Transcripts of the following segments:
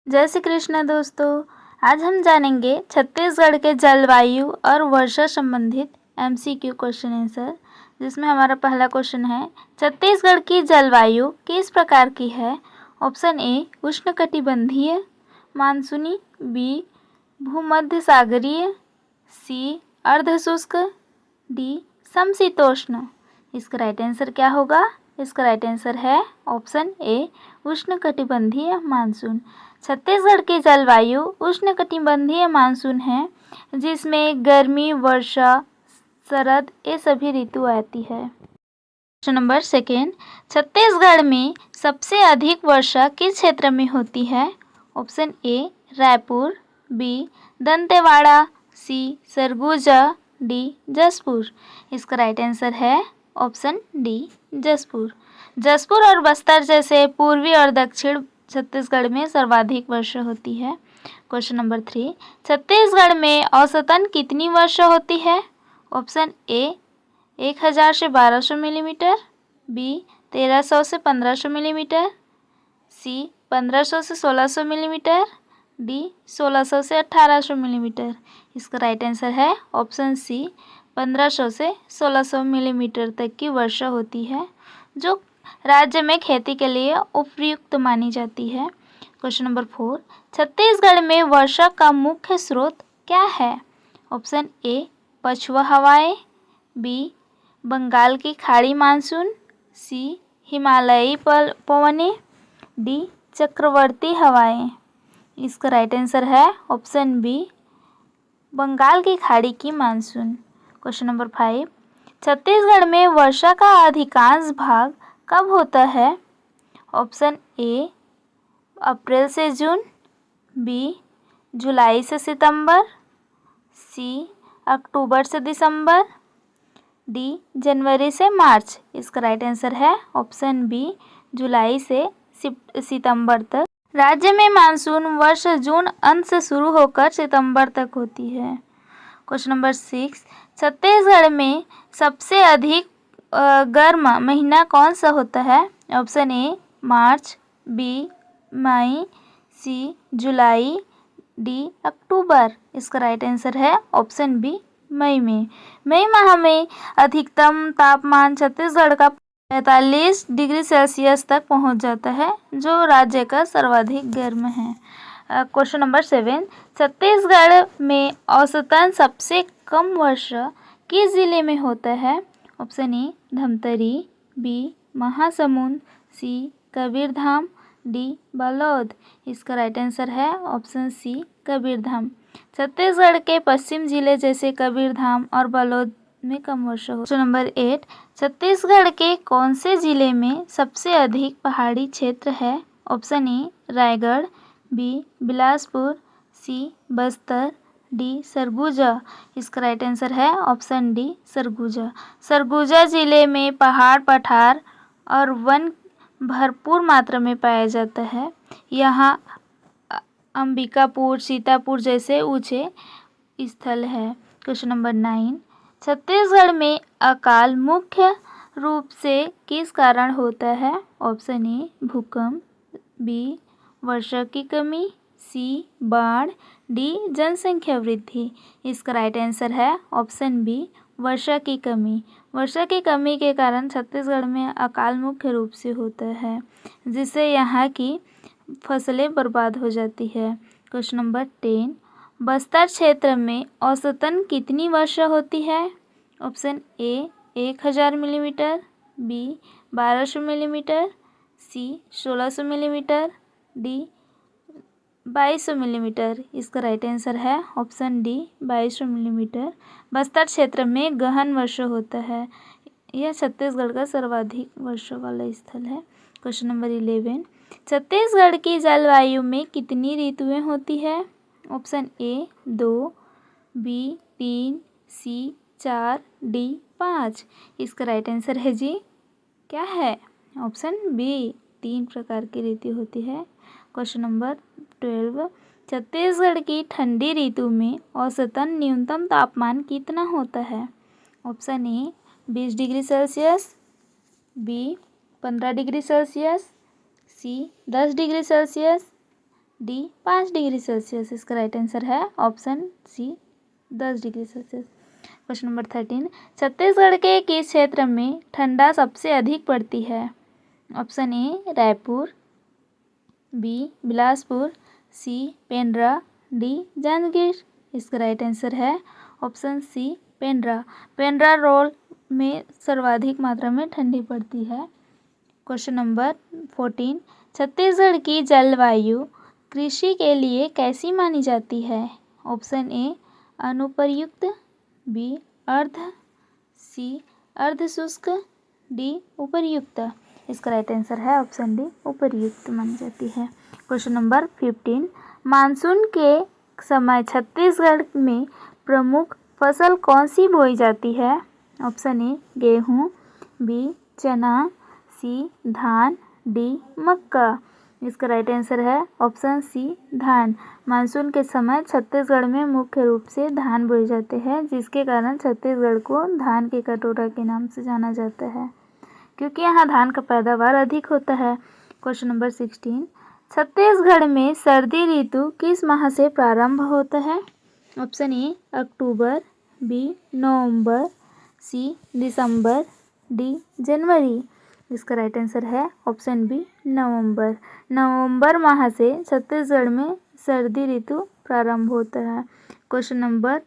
जय श्री कृष्ण दोस्तों। आज हम जानेंगे छत्तीसगढ़ के जलवायु और वर्षा संबंधित एमसीक्यू क्वेश्चन आंसर, जिसमें हमारा पहला क्वेश्चन है, छत्तीसगढ़ की जलवायु किस प्रकार की है। ऑप्शन ए उष्णकटिबंधीय मानसूनी, बी भूमध्य सागरीय, सी अर्धशुष्क, डी समशीतोष्ण। इसका राइट आंसर क्या होगा? इसका राइट आंसर है ऑप्शन ए उष्णकटिबंधीय मानसून। छत्तीसगढ़ की जलवायु उष्णकटिबंधीय मानसून है, जिसमें गर्मी, वर्षा, शरद ये सभी ऋतु आती है। क्वेश्चन नंबर सेकेंड, छत्तीसगढ़ में सबसे अधिक वर्षा किस क्षेत्र में होती है। Option A Raipur, B Dantewada, C Surguja, D Jashpur. इसका राइट आंसर है ऑप्शन डी जसपुर। जसपुर और बस्तर जैसे पूर्वी और दक्षिण छत्तीसगढ़ में सर्वाधिक वर्षा होती है। क्वेश्चन नंबर 3, छत्तीसगढ़ में औसतन कितनी वर्षा होती है। ऑप्शन ए 1000 से 1200 मिलीमीटर, बी 1300 से 1500 मिलीमीटर, सी 1500 से 1600 मिलीमीटर, डी 1600 से 1800 मिलीमीटर। इसका राइट आंसर है ऑप्शन सी 1500 से 1600 मिलीमीटर तक की वर्षा होती है, जो राज्य में खेती के लिए उपयुक्त मानी जाती है। क्वेश्चन नंबर 4, छत्तीसगढ़ में वर्षा का मुख्य स्रोत क्या है। ऑप्शन ए पछुआ हवाएं, बी बंगाल की खाड़ी मानसून, सी हिमालयी पवनें, डी चक्रवर्ती हवाएं। इसका राइट आंसर है ऑप्शन बी बंगाल की खाड़ी की मानसून। क्वेश्चन नंबर 5, छत्तीसगढ़ में वर्षा का अधिकांश भाग कब होता है। ऑप्शन ए अप्रैल से जून, बी जुलाई से सितंबर, सी अक्टूबर से दिसंबर, डी जनवरी से मार्च। इसका राइट आंसर है ऑप्शन बी जुलाई से सितंबर तक। राज्य में मानसून वर्ष जून अंत से शुरू होकर सितंबर तक होती है। क्वेश्चन नंबर 6, छत्तीसगढ़ में सबसे अधिक गर्म महीना कौन सा होता है। ऑप्शन ए मार्च, बी मई, सी जुलाई, डी अक्टूबर। इसका राइट आंसर है ऑप्शन बी मई में। मई माह में अधिकतम तापमान छत्तीसगढ़ का 45 डिग्री सेल्सियस तक पहुंच जाता है, जो राज्य का सर्वाधिक गर्म है। क्वेश्चन नंबर 7, छत्तीसगढ़ में औसतन सबसे कम वर्षा किस जिले में होता है। Option A Dhamtari, B Mahasamund, C Kabirdham, D Balod. इसका राइट आंसर है ऑप्शन सी कबीरधाम। छत्तीसगढ़ के पश्चिम जिले जैसे कबीरधाम और बालोद में कम वर्षा हो। क्वेश्चन नंबर 8, छत्तीसगढ़ के कौन से जिले में सबसे अधिक पहाड़ी क्षेत्र है। Option A Raigarh, B Bilaspur, C Bastar, D Surguja. इसका राइट आंसर है ऑप्शन डी सरगुजा। सरगुजा जिले में पहाड़, पठार और वन भरपूर मात्रा में पाया जाता है। यहाँ अंबिकापुर, सीतापुर जैसे ऊंचे स्थल है। क्वेश्चन नंबर 9, छत्तीसगढ़ में अकाल मुख्य रूप से किस कारण होता है। ऑप्शन ए भूकंप, बी वर्षा की कमी, सी बाढ़, डी जनसंख्या वृद्धि। इसका राइट आंसर है ऑप्शन बी वर्षा की कमी। वर्षा की कमी के कारण छत्तीसगढ़ में अकाल मुख्य रूप से होता है, जिससे यहाँ की फसलें बर्बाद हो जाती है। क्वेश्चन नंबर 10, बस्तर क्षेत्र में औसतन कितनी वर्षा होती है। Option A 1000 millimetre, B 1200 millimetre, C 1600 millimetre, D 2200 millimetre. इसका राइट आंसर है ऑप्शन डी 2200 मिलीमीटर। बस्तर क्षेत्र में गहन वर्षा होता है। यह छत्तीसगढ़ का सर्वाधिक वर्षा वाला स्थल है। क्वेश्चन नंबर 11, छत्तीसगढ़ की जलवायु में कितनी ऋतुएं होती है। Option A 2, B 3, C 4, D 5। इसका राइट आंसर है जी क्या है? ऑप्शन बी 3 प्रकार की ऋतु होती है। क्वेश्चन नंबर 12, छत्तीसगढ़ की ठंडी ऋतु में औसतन न्यूनतम तापमान कितना होता है। Option A 20 degree Celsius, B 15 degree Celsius, C 10 degree Celsius, D 5 degree Celsius. इसका राइट आंसर है option C 10 degree Celsius. Question number 13, Chhattisgarh के किस क्षेत्र में ठंडा सबसे अधिक पड़ती है? Option A Raipur, B Bilaspur, C Pendra, D Janjgir. इसका राइट आंसर है ऑप्शन सी पेंड्रा। पेंड्रा रोल में सर्वाधिक मात्रा में ठंडी पड़ती है। क्वेश्चन नंबर 14, छत्तीसगढ़ की जलवायु कृषि के लिए कैसी मानी जाती है? ऑप्शन ए अनुपयुक्त, बी अर्ध, सी अर्ध शुष्क, डी उपर्युक्त। इसका राइट आंसर है ऑप्शन डी उपर्युक्त मानी जाती है। क्वेश्चन नंबर 15, मानसून के समय छत्तीसगढ़ में प्रमुख फसल कौन सी बोई जाती है? ऑप्शन ए गेहूँ, बी चना, सी धान, डी मक्का। इसका राइट आंसर है ऑप्शन सी धान। मानसून के समय छत्तीसगढ़ में मुख्य रूप से धान बोए जाते हैं, जिसके कारण छत्तीसगढ़ को धान के कटोरा के नाम से जाना जाता है, क्योंकि यहाँ धान का पैदावार अधिक होता है। क्वेश्चन नंबर 16, छत्तीसगढ़ में सर्दी ऋतु किस माह से प्रारंभ होता है? ऑप्शन ए अक्टूबर, बी नवंबर, सी दिसंबर, डी जनवरी। इसका राइट आंसर है ऑप्शन बी नवंबर। नवंबर माह से छत्तीसगढ़ में सर्दी ऋतु प्रारंभ होता है। क्वेश्चन नंबर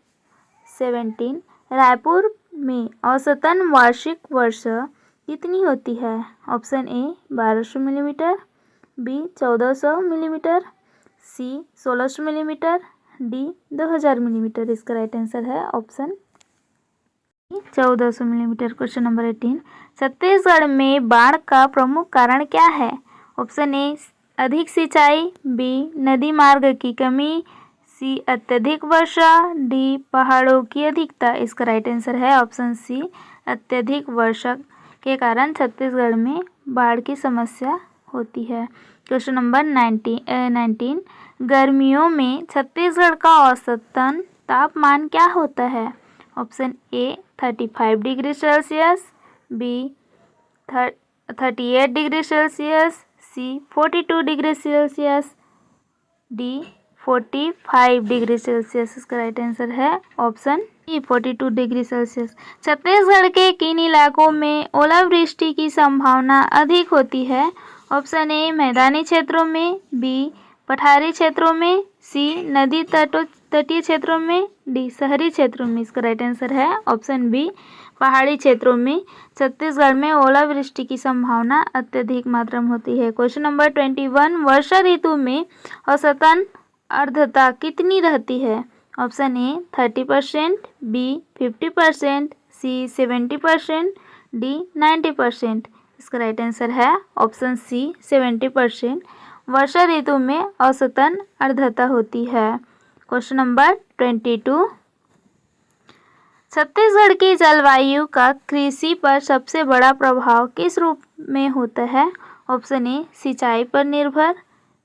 17, रायपुर में औसतन वार्षिक वर्षा कितनी होती है? Option A 1200 millimetre, B 1400 millimetre, C 1600 millimetre, D 2000 millimetre. इसका राइट आंसर है option 1400 millimetre. Question number 18, Chhattisgarh में बाढ़ का प्रमुख कारण क्या है? ऑप्शन ए अधिक सिंचाई, बी नदी मार्ग की कमी, सी अत्यधिक वर्षा, डी पहाड़ों की अधिकता। इसका राइट आंसर है ऑप्शन सी अत्यधिक वर्षा के कारण छत्तीसगढ़ में बाढ़ की समस्या होती है। क्वेश्चन नंबर 19, गर्मियों में छत्तीसगढ़ का औसतन तापमान क्या होता है? Option A 35 degree Celsius, B 38 degree Celsius, C 42 degree Celsius, D 45 degree Celsius. इसका राइट आंसर है option E 42 degree Celsius. Chhattisgarh के किन इलाकों में ओलावृष्टि की संभावना अधिक होती है? ऑप्शन ए मैदानी क्षेत्रों में, बी पठारी क्षेत्रों में, सी नदी तटीय क्षेत्रों में, डी शहरी क्षेत्रों में। इसका राइट आंसर है ऑप्शन बी पहाड़ी क्षेत्रों में छत्तीसगढ़ में ओलावृष्टि की संभावना अत्यधिक मात्रा में होती है। क्वेश्चन नंबर 21, वर्षा ऋतु में औसतन आर्द्रता कितनी रहती है? Option A 30%, B 50%, C 70%, D 90%। इसका राइट आंसर है ऑप्शन सी 70%। वर्षा ऋतु में औसतन आर्द्रता होती है। क्वेश्चन नंबर 22, छत्तीसगढ़ की जलवायु का कृषि पर सबसे बड़ा प्रभाव किस रूप में होता है? ऑप्शन ए सिंचाई पर निर्भर,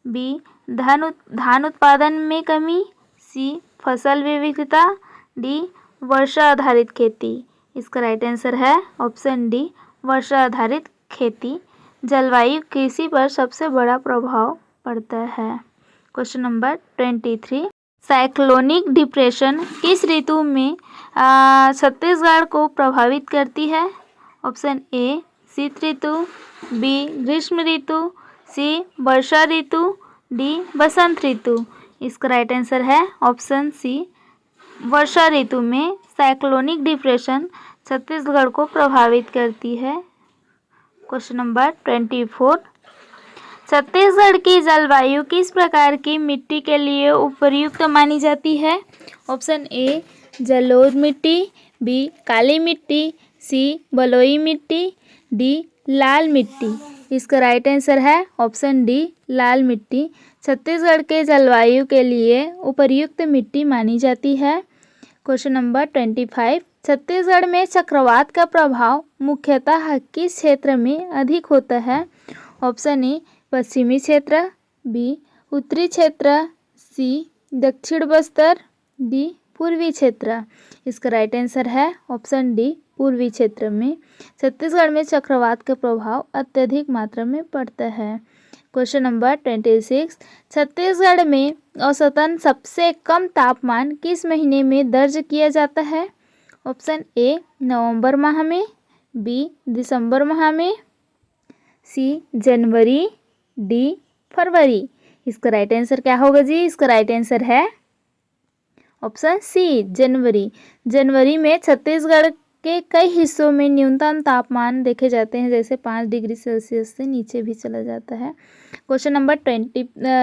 बी धान उत्पादन में कमी, सी फसल विविधता, डी वर्षा आधारित खेती। इसका राइट आंसर है ऑप्शन डी वर्षा आधारित खेती। जलवायु कृषि पर सबसे बड़ा प्रभाव पड़ता है। क्वेश्चन नंबर 23, साइक्लोनिक डिप्रेशन किस ऋतु में छत्तीसगढ़ को प्रभावित करती है? ऑप्शन ए शीत ऋतु, बी ग्रीष्म ऋतु, सी वर्षा ऋतु, डी बसंत ऋतु। इसका राइट आंसर है ऑप्शन सी वर्षा ऋतु में साइक्लोनिक डिप्रेशन छत्तीसगढ़ को प्रभावित करती है। क्वेश्चन नंबर 24, छत्तीसगढ़ की जलवायु किस प्रकार की मिट्टी के लिए उपयुक्त मानी जाती है? ऑप्शन ए जलोढ़ मिट्टी, बी काली मिट्टी, सी बलुई मिट्टी, डी लाल मिट्टी। इसका राइट आंसर है ऑप्शन डी लाल मिट्टी छत्तीसगढ़ के जलवायु के लिए उपयुक्त मिट्टी मानी जाती है। क्वेश्चन नंबर 25, छत्तीसगढ़ में चक्रवात का प्रभाव मुख्यतः किस क्षेत्र में अधिक होता है? ऑप्शन ए पश्चिमी क्षेत्र, बी उत्तरी क्षेत्र, सी दक्षिण बस्तर, डी पूर्वी क्षेत्र। इसका राइट आंसर है ऑप्शन डी पूर्वी क्षेत्र में छत्तीसगढ़ में चक्रवात का प्रभाव अत्यधिक मात्रा में पड़ता है। क्वेश्चन नंबर 26, छत्तीसगढ़ में औसतन सबसे कम तापमान किस महीने में दर्ज किया जाता है? ऑप्शन ए नवंबर माह में, बी दिसंबर माह में, सी जनवरी, डी फरवरी। इसका राइट आंसर क्या होगा जी? इसका राइट आंसर है ऑप्शन सी जनवरी। जनवरी में छत्तीसगढ़ के कई हिस्सों में न्यूनतम तापमान देखे जाते हैं, जैसे 5 डिग्री सेल्सियस से नीचे भी चला जाता है। क्वेश्चन नंबर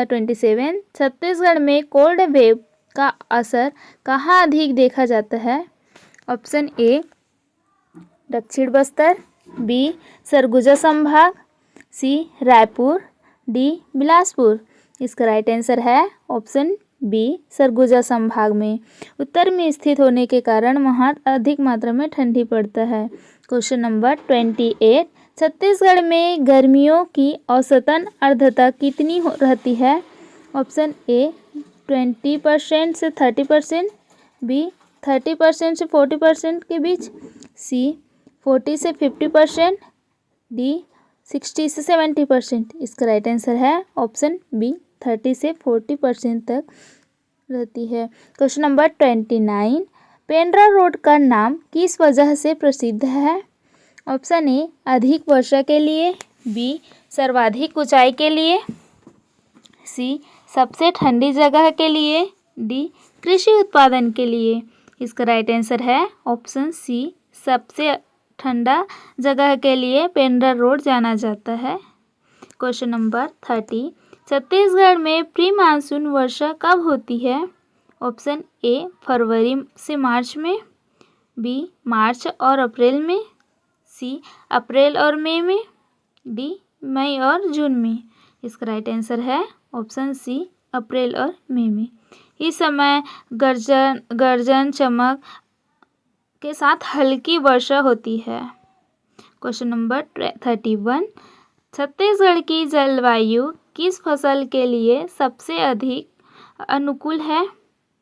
27, छत्तीसगढ़ में कोल्ड वेव का असर कहाँ अधिक देखा जाता है? ऑप्शन ए दक्षिण बस्तर, बी सरगुजा संभाग, सी रायपुर, डी बिलासपुर। इसका राइट आंसर है ऑप्शन बी सरगुजा संभाग में। उत्तर में स्थित होने के कारण वहाँ अधिक मात्रा में ठंडी पड़ता है। क्वेश्चन नंबर 28, छत्तीसगढ़ में गर्मियों की औसतन आर्द्रता कितनी रहती है? ऑप्शन ए 20% से 30%, बी 30% से 40% के बीच, सी 40 से 50%, डी 60 से 70%। इसका राइट आंसर है ऑप्शन बी 30 से 40% तक रहती है। क्वेश्चन नंबर 29, पेंड्रा रोड का नाम किस वजह से प्रसिद्ध है? ऑप्शन ए अधिक वर्षा के लिए, बी सर्वाधिक ऊंचाई के लिए, सी सबसे ठंडी जगह के लिए, डी कृषि उत्पादन के लिए। इसका राइट आंसर है ऑप्शन सी सबसे ठंडा जगह के लिए पेंड्रा रोड जाना जाता है। क्वेश्चन नंबर 30, छत्तीसगढ़ में प्री मानसून वर्षा कब होती है? ऑप्शन ए फरवरी से मार्च में, बी मार्च और अप्रैल में, सी अप्रैल और मई में, डी मई और जून में। इसका राइट आंसर है ऑप्शन सी अप्रैल और मई में। इस समय गर्जन चमक के साथ हल्की वर्षा होती है। क्वेश्चन नंबर 31, छत्तीसगढ़ की जलवायु किस फसल के लिए सबसे अधिक अनुकूल है?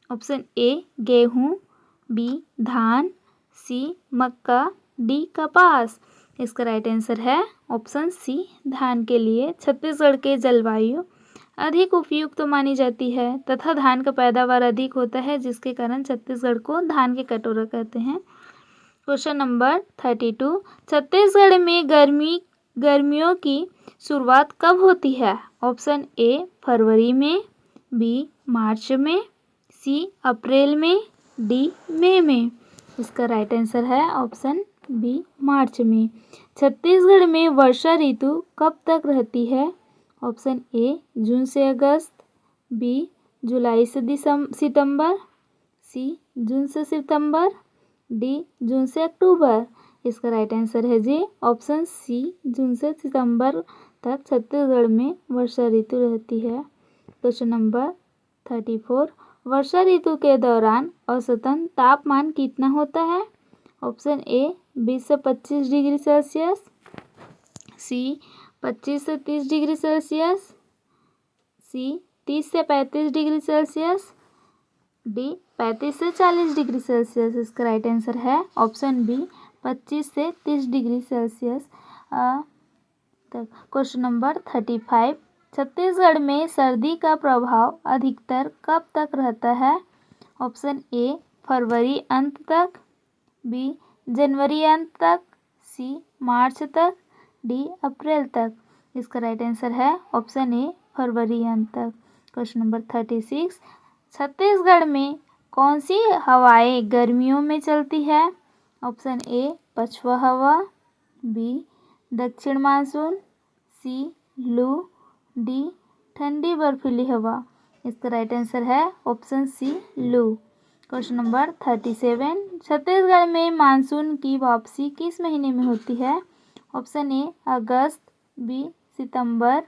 ऑप्शन ए गेहूँ, बी धान, सी मक्का, डी कपास। इसका राइट आंसर है ऑप्शन सी धान के लिए छत्तीसगढ़ के जलवायु अधिक उपयुक्त तो मानी जाती है तथा धान का पैदावार अधिक होता है, जिसके कारण छत्तीसगढ़ को धान के कटोरा कहते हैं। क्वेश्चन नंबर 32, छत्तीसगढ़ में गर्मियों की शुरुआत कब होती है? ऑप्शन ए फरवरी में, बी मार्च में, सी अप्रैल में, डी मई में। इसका राइट आंसर है ऑप्शन बी मार्च में। छत्तीसगढ़ में वर्षा ऋतु कब तक रहती है? ऑप्शन ए जून से अगस्त, बी जुलाई से सितंबर, सी जून से सितंबर, डी जून से अक्टूबर। इसका राइट आंसर है जी ऑप्शन सी जून से सितंबर तक छत्तीसगढ़ में वर्षा ऋतु रहती है। क्वेश्चन नंबर 34, वर्षा ऋतु के दौरान औसतन तापमान कितना होता है? ऑप्शन ए 20 से 25 डिग्री सेल्सियस, सी 25 से 30 डिग्री सेल्सियस, सी 30 से 35 डिग्री सेल्सियस, डी 35 से 40 डिग्री सेल्सियस। इसका राइट आंसर है ऑप्शन बी 25 से 30 डिग्री सेल्सियस तक। क्वेश्चन नंबर 35, छत्तीसगढ़ में सर्दी का प्रभाव अधिकतर कब तक रहता है? ऑप्शन ए फरवरी अंत तक, बी जनवरी अंत तक, सी मार्च तक, डी अप्रैल तक। इसका राइट आंसर है ऑप्शन ए फरवरी अंत तक। क्वेश्चन नंबर 36, छत्तीसगढ़ में कौन सी हवाएं गर्मियों में चलती है? ऑप्शन ए पछुआ हवा, बी दक्षिण मानसून, सी लू, डी ठंडी बर्फीली हवा। इसका राइट आंसर है ऑप्शन सी लू। क्वेश्चन नंबर 37, छत्तीसगढ़ में मानसून की वापसी किस महीने में होती है? ऑप्शन ए अगस्त, बी सितंबर,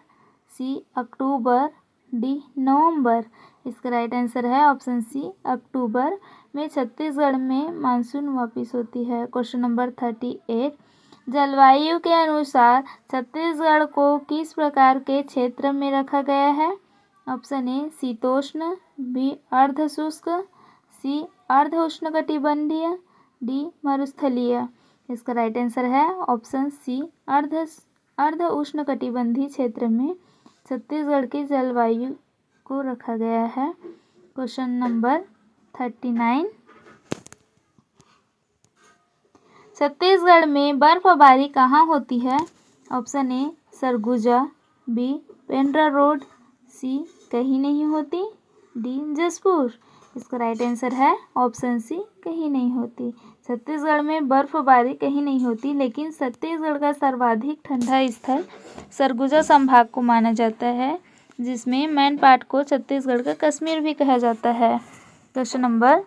सी अक्टूबर, डी नवंबर। इसका राइट आंसर है ऑप्शन सी अक्टूबर में छत्तीसगढ़ में मानसून वापस होती है। क्वेश्चन नंबर 38, जलवायु के अनुसार छत्तीसगढ़ को किस प्रकार के क्षेत्र में रखा गया है? ऑप्शन ए शीतोष्ण, बी अर्ध शुष्क, सी अर्ध उष्णकटिबंधीय, डी मरुस्थलीय। इसका राइट आंसर है ऑप्शन सी अर्ध उष्णकटिबंधीय क्षेत्र में छत्तीसगढ़ की जलवायु को रखा गया है। Question number 39। छत्तीसगढ़ में बर्फबारी कहाँ होती है? Option A Surguja, B Pendra road, C कहीं नहीं होती, डी जसपुर। इसका राइट आंसर है ऑप्शन सी कहीं नहीं होती। छत्तीसगढ़ में बर्फबारी कहीं नहीं होती, लेकिन छत्तीसगढ़ का सर्वाधिक ठंडा स्थल सरगुजा संभाग को माना जाता है, जिसमें मैन पाट को छत्तीसगढ़ का कश्मीर भी कहा जाता है। Question number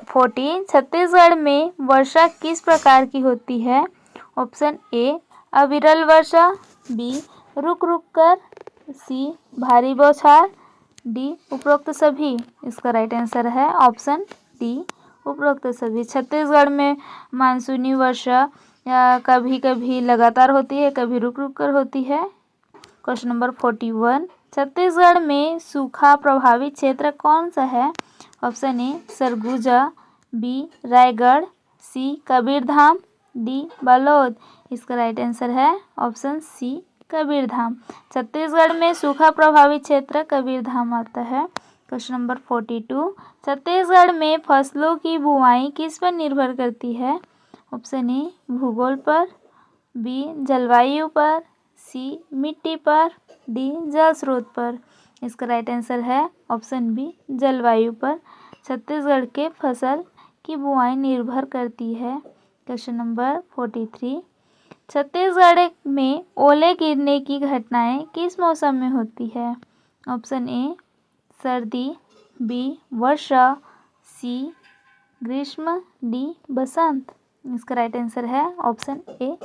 40। छत्तीसगढ़ में वर्षा किस प्रकार की होती है? ऑप्शन ए अविरल वर्षा, बी रुक रुक कर, सी भारी बौछार, डी उपरोक्त सभी। इसका राइट आंसर है ऑप्शन डी उपरोक्त सभी। छत्तीसगढ़ में मानसूनी वर्षा कभी कभी लगातार होती है, कभी रुक रुक कर होती है। Question number 41। छत्तीसगढ़ में सूखा प्रभावित क्षेत्र कौन सा है? Option A Surguja, B Raigarh, C Kabirdham, D Balod. इसका राइट आंसर है ऑप्शन सी कबीरधाम। छत्तीसगढ़ में सूखा प्रभावित क्षेत्र कबीरधाम आता है। Question number 42। छत्तीसगढ़ में फसलों की बुवाई किस पर निर्भर करती है? ऑप्शन ए भूगोल पर, बी जलवायु पर, सी मिट्टी पर, डी जल स्रोत पर। इसका राइट आंसर है ऑप्शन बी जलवायु पर। छत्तीसगढ़ के फसल की बुआई निर्भर करती है। Question number 43। छत्तीसगढ़ में ओले गिरने की घटनाएं किस मौसम में होती है? ऑप्शन ए सर्दी, बी वर्षा, सी ग्रीष्म, डी बसंत। इसका राइट आंसर है ऑप्शन ए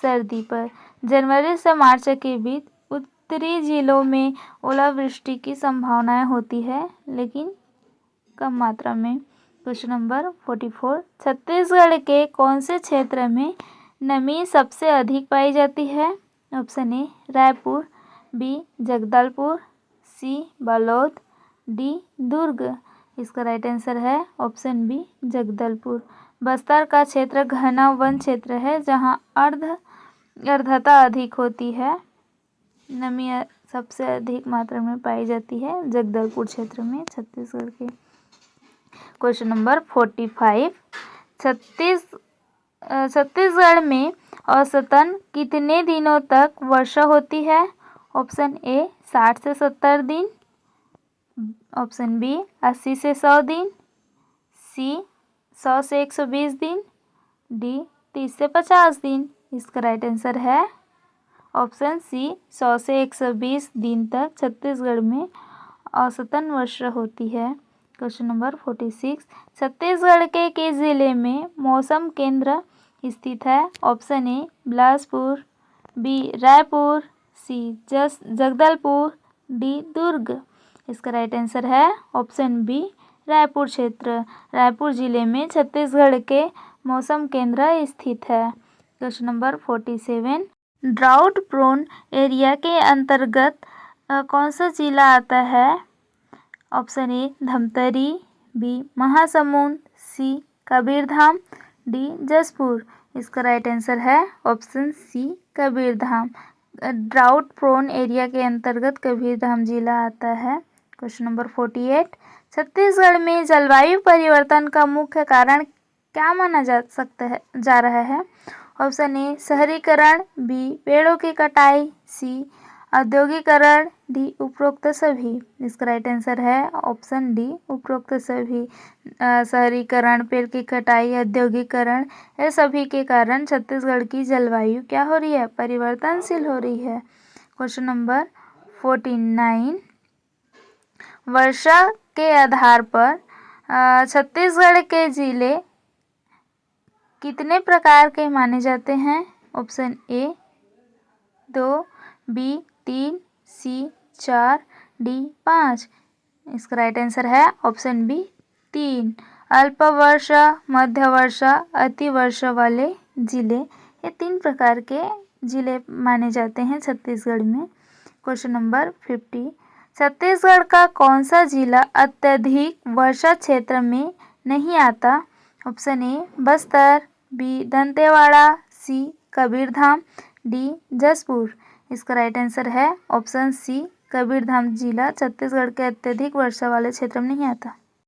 सर्दी पर। जनवरी से मार्च के बीच उत्तरी जिलों में ओलावृष्टि की संभावनाएं होती है, लेकिन कम मात्रा में। Question number 44। छत्तीसगढ़ के कौन से क्षेत्र में नमी सबसे अधिक पाई जाती है? Option A Raipur, B Jagdalpur, C Balod, D Durg. इसका राइट आंसर है ऑप्शन बी जगदलपुर। बस्तर का क्षेत्र घना वन क्षेत्र है, जहां आर्द्रता अधिक होती है। नमी सबसे अधिक मात्रा में पाई जाती है जगदलपुर क्षेत्र में छत्तीसगढ़ के। Question number 45। छत्तीसगढ़ में औसतन कितने दिनों तक वर्षा होती है? ऑप्शन ए 60 से 70 दिन, ऑप्शन बी 80 से 100 दिन, सी 100 से 120 दिन, डी 30 से 50 दिन। इसका राइट आंसर है ऑप्शन सी 100 से 120 दिन तक छत्तीसगढ़ में औसतन वर्षा होती है। Question number 46। छत्तीसगढ़ के किस जिले में मौसम केंद्र स्थित है? Option A Bilaspur, B Raipur, C Jagdalpur, D Durg. इसका राइट आंसर है ऑप्शन बी रायपुर क्षेत्र। रायपुर जिले में छत्तीसगढ़ के मौसम केंद्र स्थित है। Question number 47। Drought prone area के अंतर्गत कौन सा जिला आता है? Option A Dhamtari, B Mahasamund, C Kabirdham, D Jashpur. इसका राइट आंसर है option C Kabirdham. Drought prone area के अंतर्गत कबीरधाम जिला आता है। Question number 48। छत्तीसगढ़ में जलवायु परिवर्तन का मुख्य कारण क्या माना जा रहा है? ऑप्शन ए शहरीकरण, बी पेड़ों की कटाई, सी औद्योगिकरण, डी उपरोक्त सभी। इसका राइट आंसर है ऑप्शन डी उपरोक्त सभी। शहरीकरण, पेड़ की कटाई, औद्योगिकरण, ये सभी के कारण छत्तीसगढ़ की जलवायु क्या हो रही है? परिवर्तनशील हो रही है। Question number 49। वर्षा के आधार पर छत्तीसगढ़ के जिले कितने प्रकार के माने जाते हैं? Option A 2, B 3, C 4, D 5। इसका राइट आंसर है ऑप्शन बी 3। अल्प वर्षा, मध्य वर्षा, अति वर्षा वाले जिले, ये 3 प्रकार के जिले माने जाते हैं छत्तीसगढ़ में। Question number 50। छत्तीसगढ़ का कौन सा जिला अत्यधिक वर्षा क्षेत्र में नहीं आता? Option A Bastar, B Dantewada, C Kabirdham, D Jashpur. इसका राइट आंसर है ऑप्शन सी, कबीरधाम जिला छत्तीसगढ़ के अत्यधिक वर्षा वाले क्षेत्र में नहीं आता।